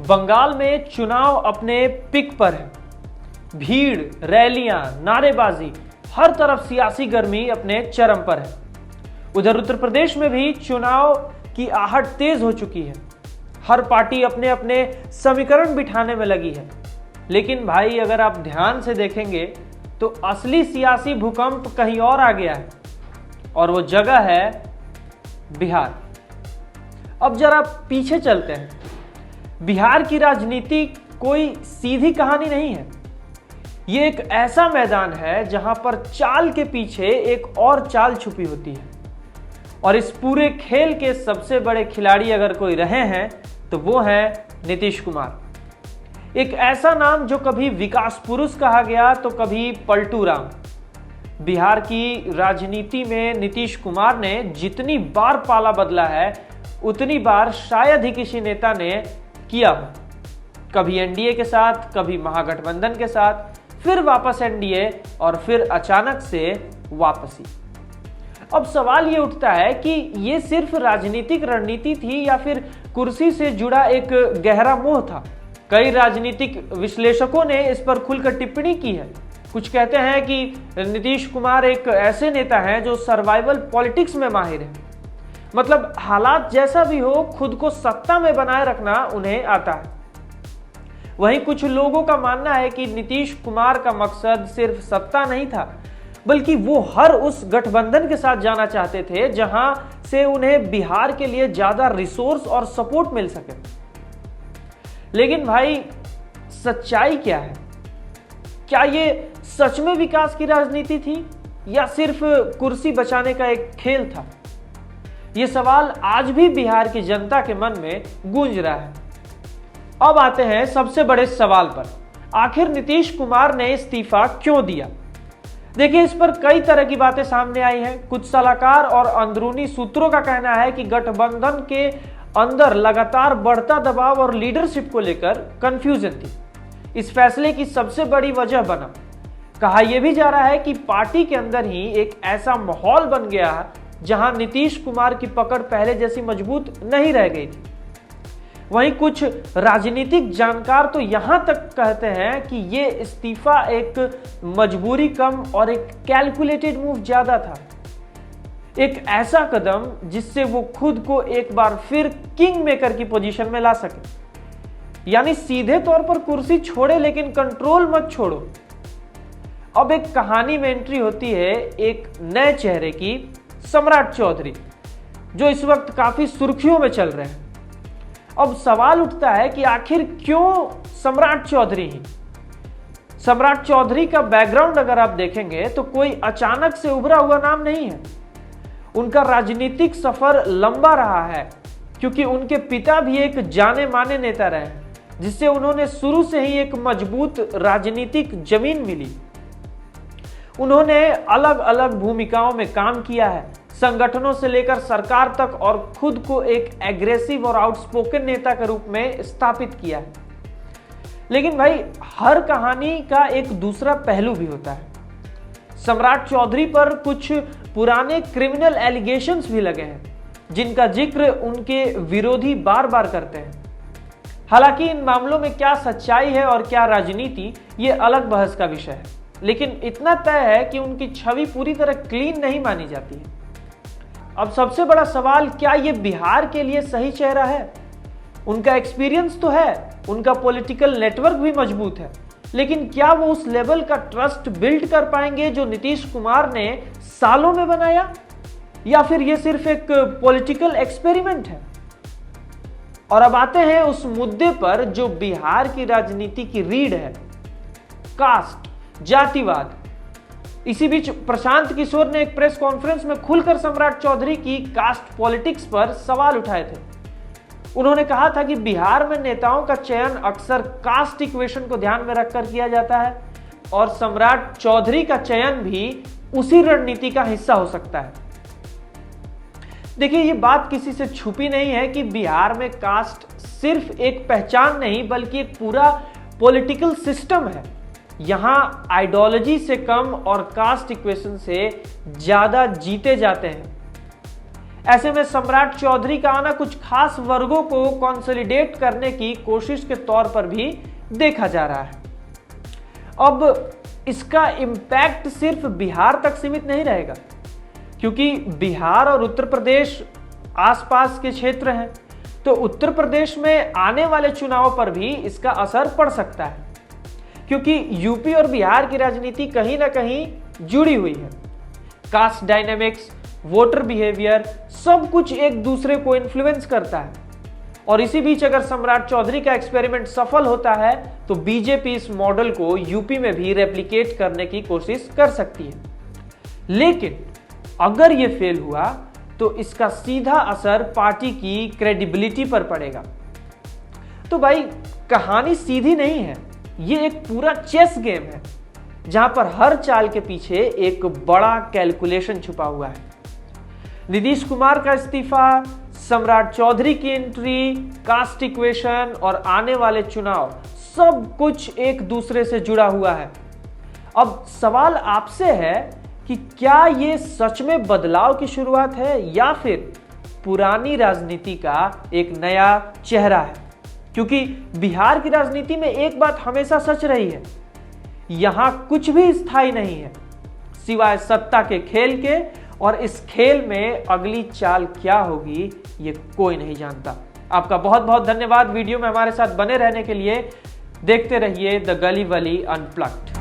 बंगाल में चुनाव अपने पिक पर है। भीड़, रैलियां, नारेबाजी, हर तरफ सियासी गर्मी अपने चरम पर है। उधर उत्तर प्रदेश में भी चुनाव की आहट तेज हो चुकी है। हर पार्टी अपने अपने समीकरण बिठाने में लगी है। लेकिन भाई अगर आप ध्यान से देखेंगे तो असली सियासी भूकंप कहीं और आ गया है, और वो जगह है बिहार। अब जरा पीछे चलते हैं। बिहार की राजनीति कोई सीधी कहानी नहीं है। ये एक ऐसा मैदान है जहां पर चाल के पीछे एक और चाल छुपी होती है, और इस पूरे खेल के सबसे बड़े खिलाड़ी अगर कोई रहे हैं तो वो है नीतीश कुमार। एक ऐसा नाम जो कभी विकास पुरुष कहा गया तो कभी पलटू राम। बिहार की राजनीति में नीतीश कुमार ने जितनी बार पाला बदला है उतनी बार शायद ही किसी नेता ने किया हो। कभी एनडीए के साथ, कभी महागठबंधन के साथ, फिर वापस एनडीए और फिर अचानक से वापसी। अब सवाल ये उठता है कि ये सिर्फ राजनीतिक रणनीति थी या फिर कुर्सी से जुड़ा एक गहरा मोह था। कई राजनीतिक विश्लेषकों ने इस पर खुलकर टिप्पणी की है। कुछ कहते हैं कि नीतीश कुमार एक ऐसे नेता हैं जो सर्वाइवल पॉलिटिक्स में माहिर है, मतलब हालात जैसा भी हो खुद को सत्ता में बनाए रखना उन्हें आता है। वहीं कुछ लोगों का मानना है कि नीतीश कुमार का मकसद सिर्फ सत्ता नहीं था, बल्कि वो हर उस गठबंधन के साथ जाना चाहते थे जहां से उन्हें बिहार के लिए ज्यादा रिसोर्स और सपोर्ट मिल सके। लेकिन भाई सच्चाई क्या है? क्या ये सच में विकास की राजनीति थी या सिर्फ कुर्सी बचाने का एक खेल था? ये सवाल आज भी बिहार की जनता के मन में गूंज रहा है। अब आते हैं सबसे बड़े सवाल पर। आखिर नीतीश कुमार ने इस्तीफा क्यों दिया? देखिए, इस पर कई तरह की बातें सामने आई हैं। कुछ सलाहकार और अंदरूनी सूत्रों का कहना है कि गठबंधन के अंदर लगातार बढ़ता दबाव और लीडरशिप को लेकर कंफ्यूजन थी। इस फैसले की सबसे बड़ी वजह बना। कहा यह भी जा रहा है कि पार्टी के अंदर ही एक ऐसा माहौल बन गया जहां नीतीश कुमार की पकड़ पहले जैसी मजबूत नहीं रह गई थी। वहीं कुछ राजनीतिक जानकार तो यहां तक कहते हैं कि यह इस्तीफा एक मजबूरी कम और एक कैलकुलेटेड मूव ज्यादा था। एक ऐसा कदम जिससे वो खुद को एक बार फिर किंग मेकर की पोजीशन में ला सके। यानी सीधे तौर पर कुर्सी छोड़े लेकिन कंट्रोल मत छोड़ो। अब एक कहानी में एंट्री होती है एक नए चेहरे की, सम्राट चौधरी, जो इस वक्त काफी सुर्खियों में चल रहे हैं। अब सवाल उठता है कि आखिर क्यों सम्राट चौधरी ही? सम्राट चौधरी का बैकग्राउंड अगर आप देखेंगे तो कोई अचानक से उभरा हुआ नाम नहीं है। उनका राजनीतिक सफर लंबा रहा है, क्योंकि उनके पिता भी एक जाने माने नेता रहे, जिससे उन्होंने शुरू से ही एक मजबूत राजनीतिक जमीन मिली। उन्होंने अलग अलग भूमिकाओं में काम किया है, संगठनों से लेकर सरकार तक, और खुद को एक एग्रेसिव और आउटस्पोकन नेता के रूप में स्थापित किया है। लेकिन भाई हर कहानी का एक दूसरा पहलू भी होता है। सम्राट चौधरी पर कुछ पुराने क्रिमिनल एलिगेशंस भी लगे हैं, जिनका जिक्र उनके विरोधी बार बार करते हैं। हालांकि इन मामलों में क्या सच्चाई है और क्या राजनीति, ये अलग बहस का विषय है। लेकिन इतना तय है कि उनकी छवि पूरी तरह क्लीन नहीं मानी जाती है। अब सबसे बड़ा सवाल, क्या ये बिहार के लिए सही चेहरा है? उनका एक्सपीरियंस तो है, उनका पॉलिटिकल नेटवर्क भी मजबूत है, लेकिन क्या वो उस लेवल का ट्रस्ट बिल्ड कर पाएंगे जो नीतीश कुमार ने सालों में बनाया, या फिर ये सिर्फ एक पॉलिटिकल एक्सपेरिमेंट है? और अब आते हैं उस मुद्दे पर जो बिहार की राजनीति की रीढ़ है, कास्ट, जातिवाद। इसी बीच प्रशांत किशोर ने एक प्रेस कॉन्फ्रेंस में खुलकर सम्राट चौधरी की कास्ट पॉलिटिक्स पर सवाल उठाए थे। उन्होंने कहा था कि बिहार में नेताओं का चयन अक्सर कास्ट इक्वेशन को ध्यान में रखकर किया जाता है, और सम्राट चौधरी का चयन भी उसी रणनीति का हिस्सा हो सकता है। देखिए, ये बात किसी से छुपी नहीं है कि बिहार में कास्ट सिर्फ एक पहचान नहीं बल्कि एक पूरा पॉलिटिकल सिस्टम है। यहां आइडियोलॉजी से कम और कास्ट इक्वेशन से ज्यादा जीते जाते हैं। ऐसे में सम्राट चौधरी का आना कुछ खास वर्गों को कंसोलिडेट करने की कोशिश के तौर पर भी देखा जा रहा है। अब इसका इम्पैक्ट सिर्फ बिहार तक सीमित नहीं रहेगा, क्योंकि बिहार और उत्तर प्रदेश आसपास के क्षेत्र हैं, तो उत्तर प्रदेश में आने वाले चुनाव पर भी इसका असर पड़ सकता है, क्योंकि यूपी और बिहार की राजनीति कहीं ना कहीं जुड़ी हुई है। कास्ट डायनेमिक्स, वोटर बिहेवियर, सब कुछ एक दूसरे को इन्फ्लुएंस करता है। और इसी बीच अगर सम्राट चौधरी का एक्सपेरिमेंट सफल होता है तो बीजेपी इस मॉडल को यूपी में भी रेप्लिकेट करने की कोशिश कर सकती है। लेकिन अगर यह फेल हुआ तो इसका सीधा असर पार्टी की क्रेडिबिलिटी पर पड़ेगा। तो भाई कहानी सीधी नहीं है, ये एक पूरा चेस गेम है जहां पर हर चाल के पीछे एक बड़ा कैलकुलेशन छुपा हुआ है। नीतीश कुमार का इस्तीफा, सम्राट चौधरी की एंट्री, कास्ट इक्वेशन और आने वाले चुनाव, सब कुछ एक दूसरे से जुड़ा हुआ है। अब सवाल आपसे है कि क्या ये सच में बदलाव की शुरुआत है या फिर पुरानी राजनीति का एक नया चेहरा है? क्योंकि बिहार की राजनीति में एक बात हमेशा सच रही है, यहां कुछ भी स्थायी नहीं है सिवाय सत्ता के खेल के, और इस खेल में अगली चाल क्या होगी ये कोई नहीं जानता। आपका बहुत बहुत धन्यवाद वीडियो में हमारे साथ बने रहने के लिए। देखते रहिए द गली वली अनप्लग्ड।